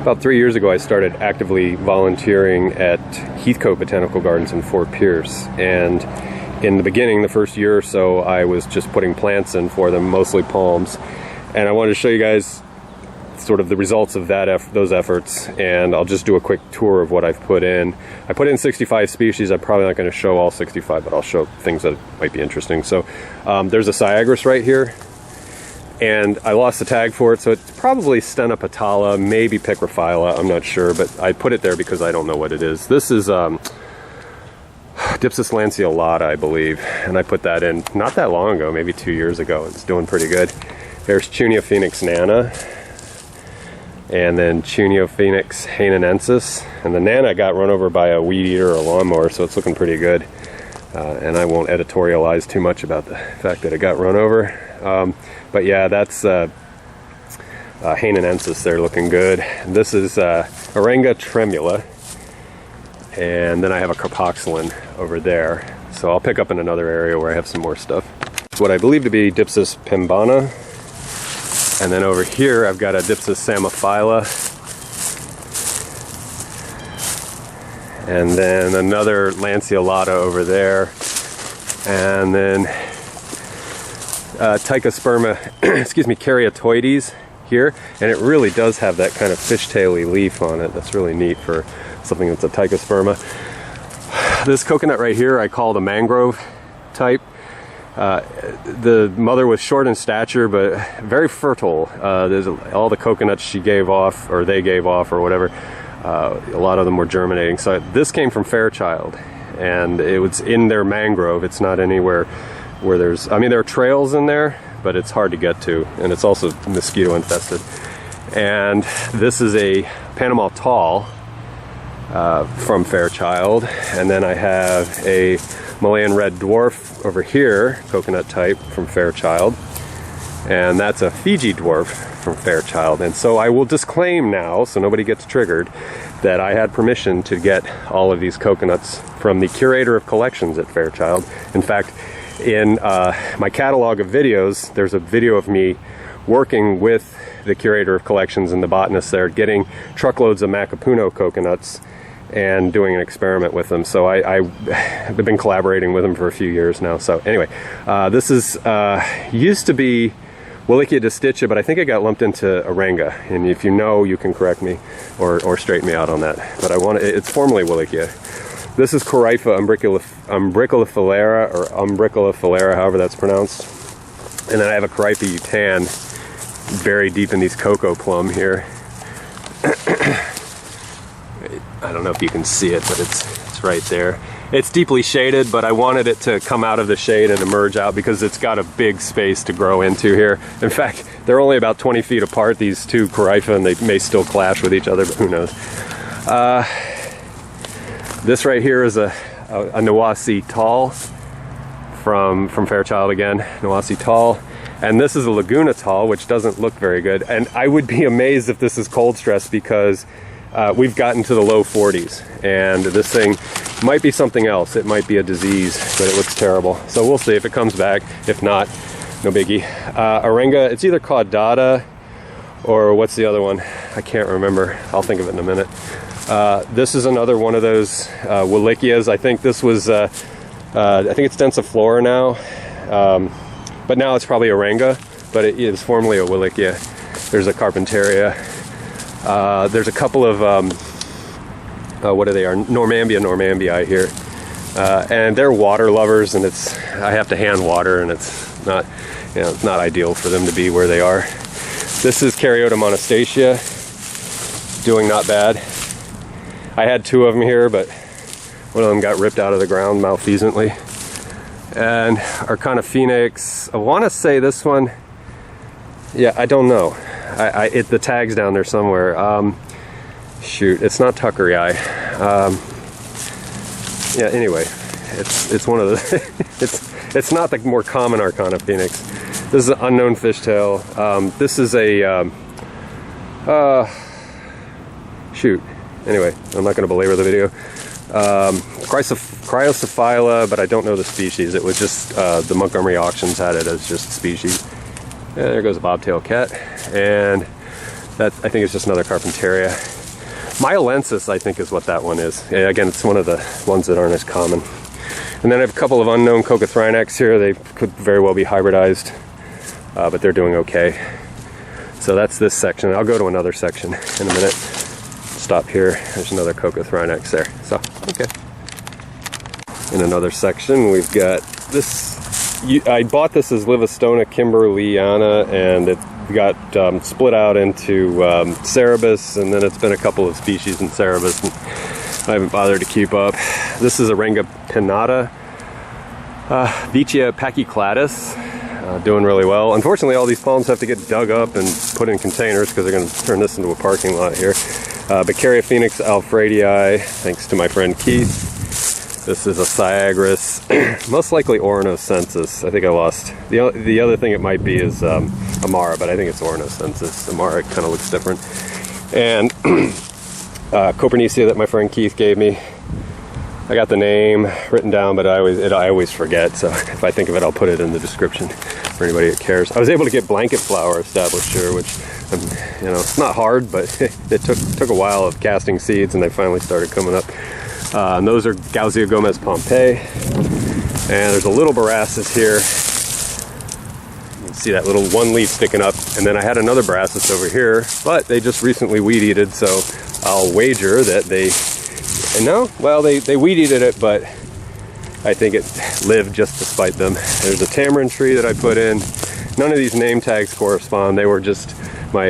About 3 years ago, I started actively volunteering at Heathcote Botanical Gardens in Fort Pierce, and in the beginning, the first year or so, I was just putting plants in for them, mostly palms, and I wanted to show you guys sort of the results of those efforts, and I'll just do a quick tour of what I've put in. I put in 65 species. I'm probably not going to show all 65, but I'll show things that might be interesting. So there's a Cyagrus right here, and I lost the tag for it, so it's probably Stenopetala, maybe Picrophylla, I'm not sure, but I put it there because I don't know what it is. This is Dipsis lanceolata, I believe, and I put that in not that long ago, maybe 2 years ago. It's doing pretty good. There's Chunia phoenix nana, and then Chunia phoenix hainanensis, and the nana got run over by a weed eater or a lawnmower, so it's looking pretty good. And I won't editorialize too much about the fact that it got run over. But yeah, that's hainanensis. They're looking good. This is Arenga tremula, and then I have a carpoxylon over there. So I'll pick up in another area where I have some more stuff. It's what I believe to be Dipsis pimbana, and then over here I've got a Dipsis samophylla, and then another lanceolata over there, and then Tychosperma, excuse me, caryatoides here, and it really does have that kind of fishtaily leaf on it. That's really neat for something that's a Tychosperma. This coconut right here I call the mangrove type. The mother was short in stature but very fertile. There's all the coconuts she gave off, or they gave off, or whatever, a lot of them were germinating. So this came from Fairchild, and it was in their mangrove. It's not anywhere where there's, I mean, there are trails in there, but it's hard to get to, and it's also mosquito infested. And this is a Panama tall from Fairchild, and then I have a Malayan red dwarf over here, coconut type from Fairchild, and that's a Fiji dwarf from Fairchild. And so I will disclaim now, so nobody gets triggered, that I had permission to get all of these coconuts from the curator of collections at Fairchild. In fact, in my catalog of videos, there's a video of me working with the curator of collections and the botanist there, getting truckloads of Macapuno coconuts and doing an experiment with them. So I've been collaborating with them for a few years now. So anyway, this is used to be Willikia disticha, but I think it got lumped into Arenga. And if you know, you can correct me or straighten me out on that. But it's formerly Willikia. This is Corypha umbriculifilera, or umbriculifilera, however that's pronounced. And then I have a Corypha utan buried deep in these cocoa plum here. I don't know if you can see it, but it's right there. It's deeply shaded, but I wanted it to come out of the shade and emerge out because it's got a big space to grow into here. In fact, they're only about 20 feet apart, these two Corypha, and they may still clash with each other, but who knows. This right here is a Nawasi tall from Fairchild again, Nawasi tall. And this is a Laguna tall, which doesn't look very good. And I would be amazed if this is cold stress, because we've gotten to the low 40s. And this thing might be something else. It might be a disease, but it looks terrible. So we'll see if it comes back. If not, no biggie. Arenga, it's either caudata or what's the other one? I can't remember. I'll think of it in a minute. This is another one of those Willikias. I think this was, I think it's densiflora now, but now it's probably Arenga, but it is formerly a Willikia. There's a Carpentaria. There's a couple of, what are they? Normandii here, and they're water lovers, and I have to hand water, and it's not, it's not ideal for them to be where they are. This is Caryota monastatia, doing not bad. I had two of them here, but one of them got ripped out of the ground malfeasantly. And Arcana Phoenix, I want to say this one, yeah, I don't know. The tag's down there somewhere. Shoot, it's not Tuckery Eye. Yeah, anyway, it's one of the, it's not the more common Arcana Phoenix. This is an unknown fishtail. This is a, shoot. Anyway, I'm not going to belabor the video. Cryosophylla, but I don't know the species. It was just, the Montgomery auctions had it as just species. And there goes a bobtail cat. And That, I think, is just another Carpentaria. Myolensis, I think, is what that one is. Yeah, again, it's one of the ones that aren't as common. And then I have a couple of unknown Coccothrinax here. They could very well be hybridized, but they're doing okay. So that's this section. I'll go to another section in a minute. Stop here. There's another Coccothrinax there. So, okay. In another section, we've got this. I bought this as Livistona kimberliana, and it got split out into Cerebus, and then it's been a couple of species in Cerebus, and I haven't bothered to keep up. This is Arenga pinnata, Vicia pachycladus, doing really well. Unfortunately, all these palms have to get dug up and put in containers because they're going to turn this into a parking lot here. Beccaria phoenix alfredii, thanks to my friend Keith. This is a Syagris, most likely Orinocensis. I think I lost. The other thing it might be is Amara, but I think it's Orinocensis. Amara kind of looks different. And Copernicia that my friend Keith gave me. I got the name written down, but I always forget. So if I think of it, I'll put it in the description for anybody that cares. I was able to get blanket flower established here, which it's not hard, but it took a while of casting seeds, and they finally started coming up. And those are Gauzia Gomez Pompey. And there's a little Borassus here. You can see that little one leaf sticking up. And then I had another Borassus over here, but they just recently weed-eated, so I'll wager that they weed-eated it, but I think it lived just despite them. There's a tamarind tree that I put in. None of these name tags correspond. They were just my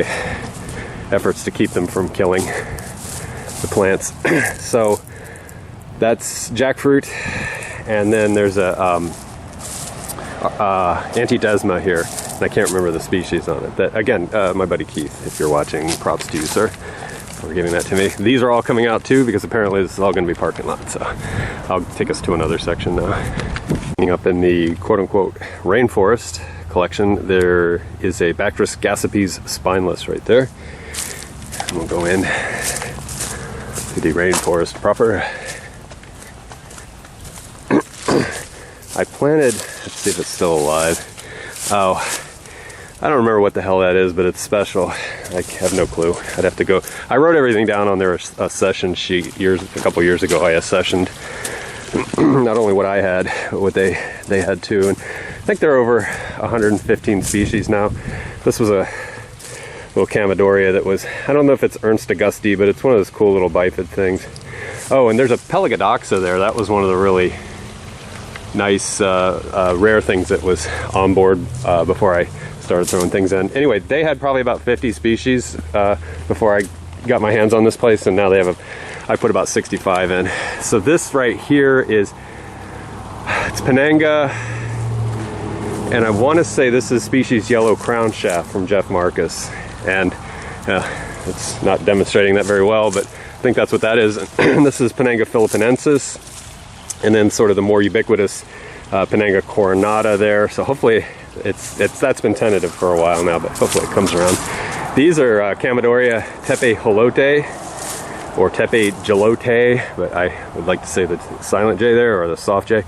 efforts to keep them from killing the plants. So that's jackfruit, and then there's a Antidesma here, and I can't remember the species on it. That, again, my buddy Keith, if you're watching, props to you, sir, for giving that to me. These are all coming out too, because apparently this is all going to be parking lot, so I'll take us to another section now. Up in the quote-unquote rainforest collection, there is a Bactris gassipes spineless right there. And we'll go in to the rainforest proper. I planted, let's see if it's still alive. Oh, I don't remember what the hell that is, but it's special. I have no clue. I'd have to go. I wrote everything down on their accession sheet a couple years ago. I accessioned not only what I had, but what they had too. And I think there are over 115 species now. This was a little Chamaedorea that was, I don't know if it's Ernst Augusti, but it's one of those cool little biped things. Oh, and there's a Pelagodoxa there. That was one of the really nice rare things that was on board before I started throwing things in. Anyway, they had probably about 50 species before I got my hands on this place, and now they have I put about 65 in. So this right here it's Penanga, and I want to say this is species Yellow Crown Shaft from Jeff Marcus, and it's not demonstrating that very well, but I think that's what that is. And this is Penanga philippinensis, and then sort of the more ubiquitous Penanga coronata there. So hopefully that's been tentative for a while now, but hopefully it comes around. These are Chamaedorea tepe holote, or tepe gelote, but I would like to say the silent J there, or the soft J.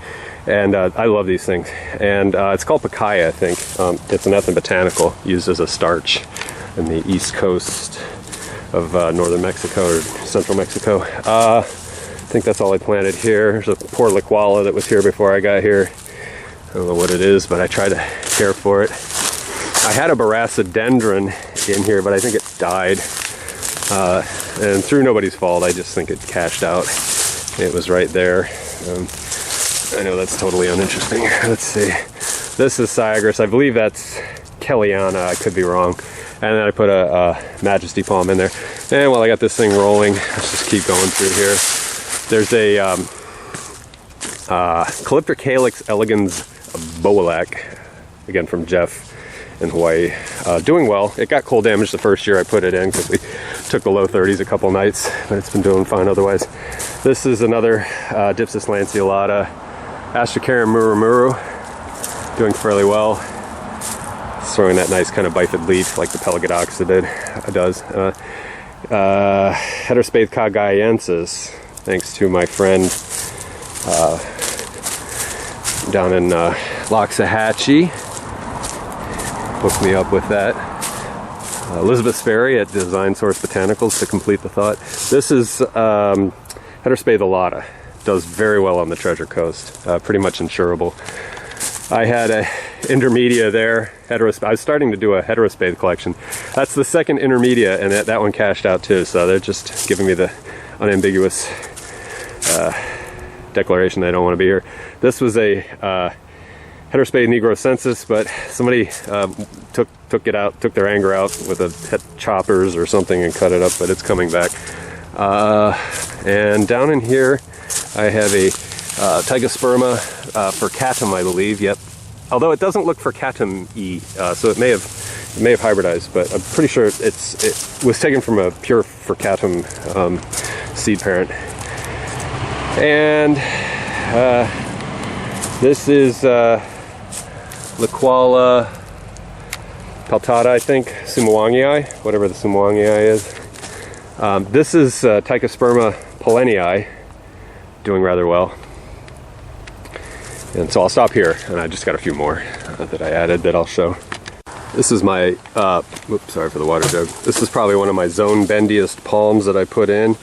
And I love these things. And it's called pacaya, I think. It's an Botanical used as a starch in the east coast of northern Mexico or central Mexico. I think that's all I planted here. There's a poor liquala that was here before I got here. I don't know what it is, but I try to care for it. I had a Borassidendron in here, but I think it died. And through nobody's fault, I just think it cashed out. It was right there. I know that's totally uninteresting. Let's see. This is Syagris. I believe that's Kellyana. I could be wrong. And then I put a Majesty palm in there. And while I got this thing rolling, let's just keep going through here. There's a Calyptric Halix elegans Boalac, again from Jeff in Hawaii. Doing well. It got cold damage the first year I put it in because we took the low 30s a couple nights, but it's been doing fine otherwise. This is another Dipsis lanceolata, Astracarum murumuru, doing fairly well. It's throwing that nice kind of bifid leaf like the Pelagodoxa does. Heterospathe cagayensis, thanks to my friend down in Loxahatchee. Hooked me up with that. Elizabeth Sperry at Design Source Botanicals to complete the thought. This is Heterospathe alata. Does very well on the Treasure Coast. Pretty much insurable. I had a intermedia there. I was starting to do a heterospathe collection. That's the second intermedia, and that one cashed out too. So they're just giving me the unambiguous declaration they don't want to be here. This was a Heterospathe nigrocensis, but somebody took their anger out with a choppers or something and cut it up, but it's coming back. And down in here, I have a Tygosperma furcatum, I believe. Yep. Although it doesn't look furcatum-y, so it may have hybridized, but I'm pretty sure it was taken from a pure furcatum seed parent. And this is Liquala peltata, I think, Sumuwangii, whatever the Sumuwangii is. This is Tygosperma polenii, doing rather well. And so I'll stop here, and I just got a few more that I added that I'll show. This is my, oops, sorry for the water jug. This is probably one of my zone bendiest palms that I put in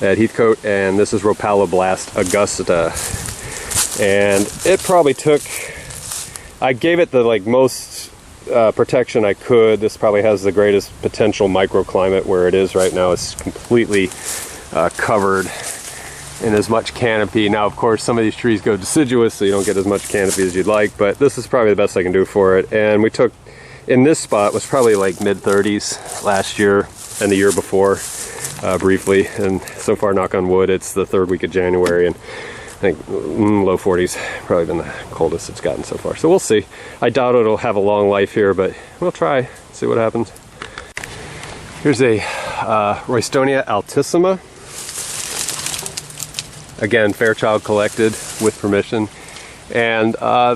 at Heathcote, and this is Rhopaloblast augusta. And it probably took, I gave it the most protection I could. This probably has the greatest potential microclimate where it is right now. It's completely covered in as much canopy. Now, of course, some of these trees go deciduous, so you don't get as much canopy as you'd like, but this is probably the best I can do for it. And we took, in this spot, was probably like mid-30s last year and the year before, briefly. And so far, knock on wood, it's the third week of January, and I think low 40s, probably been the coldest it's gotten so far. So we'll see. I doubt it'll have a long life here, but we'll try, see what happens. Here's a Roystonia altissima. Again, Fairchild collected with permission, and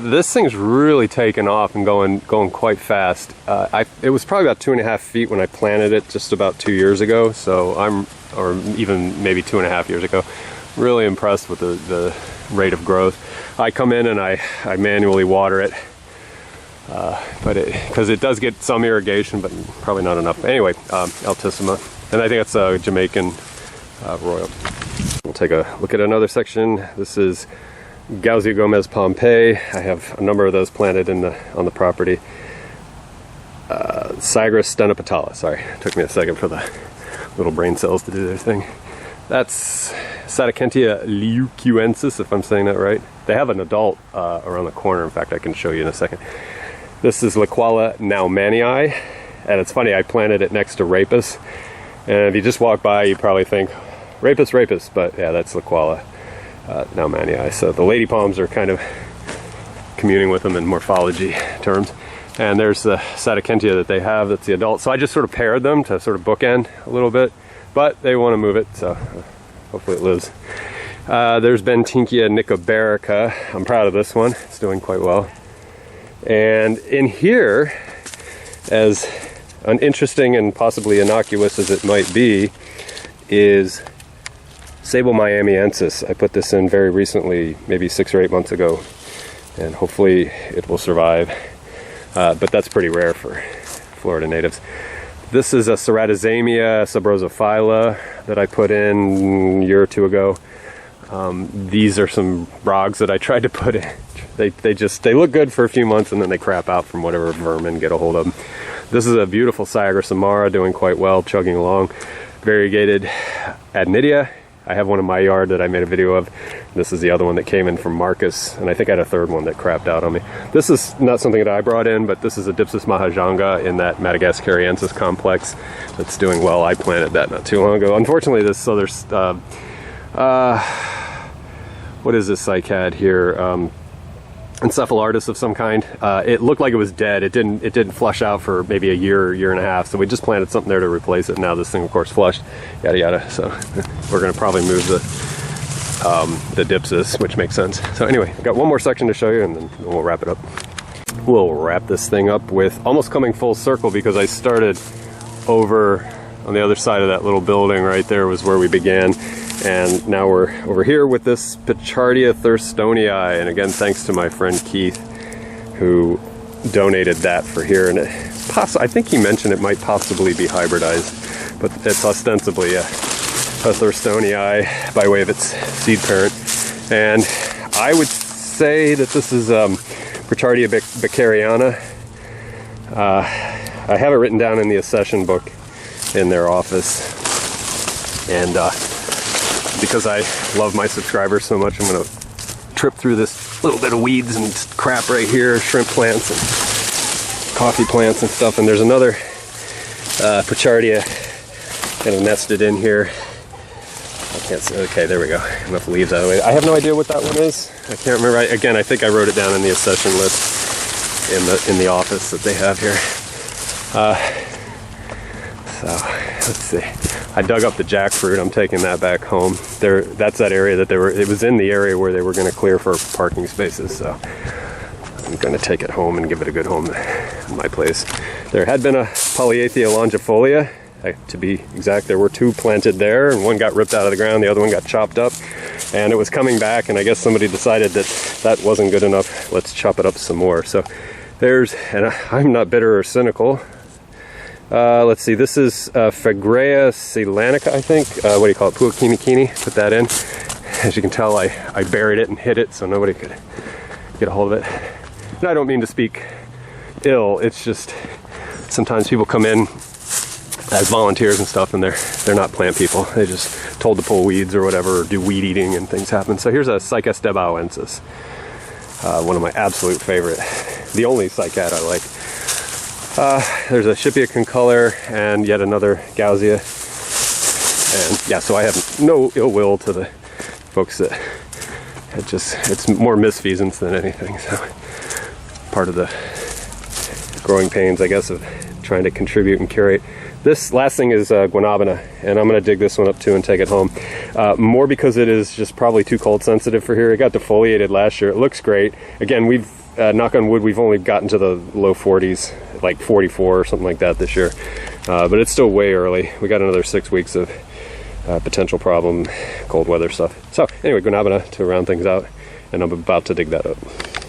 this thing's really taken off and going quite fast. It was probably about 2.5 feet when I planted it just about 2 years ago, so or even maybe 2.5 years ago. Really impressed with the rate of growth. I come in and I manually water it, because it does get some irrigation, but probably not enough. Anyway, altissima, and I think it's a Jamaican royal. We'll take a look at another section. This is Gauzia Gomez Pompey. I have a number of those planted on the property. Sagres stenopetala. Sorry, it took me a second for the little brain cells to do their thing. That's Sadacentia leucuensis, if I'm saying that right. They have an adult around the corner. In fact, I can show you in a second. This is Liquala naumannii, and it's funny, I planted it next to Rapis, and if you just walk by, you probably think, Rapis, but yeah, that's Liquala naumannii. So the lady palms are kind of communing with them in morphology terms. And there's the Sadacentia that they have, that's the adult. So I just sort of paired them to sort of bookend a little bit, but they want to move it, so hopefully it lives. There's Bentinkia nicobarica. I'm proud of this one. It's doing quite well. And in here, as uninteresting and possibly innocuous as it might be, is Sable miamiensis. I put this in very recently, maybe 6 or 8 months ago, and hopefully it will survive. But that's pretty rare for Florida natives. This is a Ceratizamia subrosophylla that I put in a year or two ago. These are some rogs that I tried to put in. They look good for a few months and then they crap out from whatever vermin get a hold of them. This is a beautiful Sagres amara, doing quite well, chugging along. Variegated adnidia. I have one in my yard that I made a video of. This is the other one that came in from Marcus, and I think I had a third one that crapped out on me. This is not something that I brought in, but this is a Dipsis mahajanga in that Madagascariensis complex that's doing well. I planted that not too long ago. Unfortunately, this other, what is this cycad here? Encephalartis of some kind. It looked like it was dead. It didn't flush out for maybe a year and a half. So we just planted something there to replace it. Now this thing, of course, flushed. Yada yada. So we're going to probably move the Dipsis, which makes sense. So anyway, I've got one more section to show you, and then we'll wrap it up. We'll wrap this thing up with almost coming full circle, because I started over on the other side of that little building right there was where we began. And now we're over here with this Pichardia thurstonii, and again, thanks to my friend Keith, who donated that for here. And I think he mentioned it might possibly be hybridized, but it's ostensibly a Thurstonii by way of its seed parent. And I would say that this is Brichardia beckeriana. I have it written down in the accession book in their office, and because I love my subscribers so much, I'm going to trip through this little bit of weeds and crap right here, shrimp plants and coffee plants and stuff. And there's another Brichardia kind of nested in here. I can't see. Okay, there we go. Enough leaves out of the way. I have no idea what that one is. I can't remember. Again, I think I wrote it down in the accession list in the office that they have here. So let's see. I dug up the jackfruit. I'm taking that back home. That's that area that it was in the area where they were going to clear for parking spaces. So I'm going to take it home and give it a good home in my place. There had been a Polyathea longifolia. To be exact, there were 2 planted there, and one got ripped out of the ground, the other one got chopped up, and it was coming back, and I guess somebody decided that wasn't good enough. Let's chop it up some more. So and I'm not bitter or cynical. Let's see, this is Phagrea ceylanica, I think. What do you call it? Puakimikini. Put that in. As you can tell, I buried it and hid it so nobody could get a hold of it. And I don't mean to speak ill, it's just sometimes people come in as volunteers and stuff, and they're not plant people. They just told to pull weeds or whatever, or do weed eating, and things happen. So here's a Cycas debauensis, one of my absolute favorite, the only cycad I like. There's a Shippia concolor and yet another Gausia. And yeah, so I have no ill will to the folks that it's more misfeasance than anything. So part of the growing pains, I guess, of trying to contribute and curate. This last thing is Guanabana, and I'm going to dig this one up too and take it home. More because it is just probably too cold sensitive for here. It got defoliated last year. It looks great. Again, we've, knock on wood, we've only gotten to the low 40s, like 44 or something like that this year. But it's still way early. We got another 6 weeks of potential problem, cold weather stuff. So anyway, Guanabana to round things out, and I'm about to dig that up.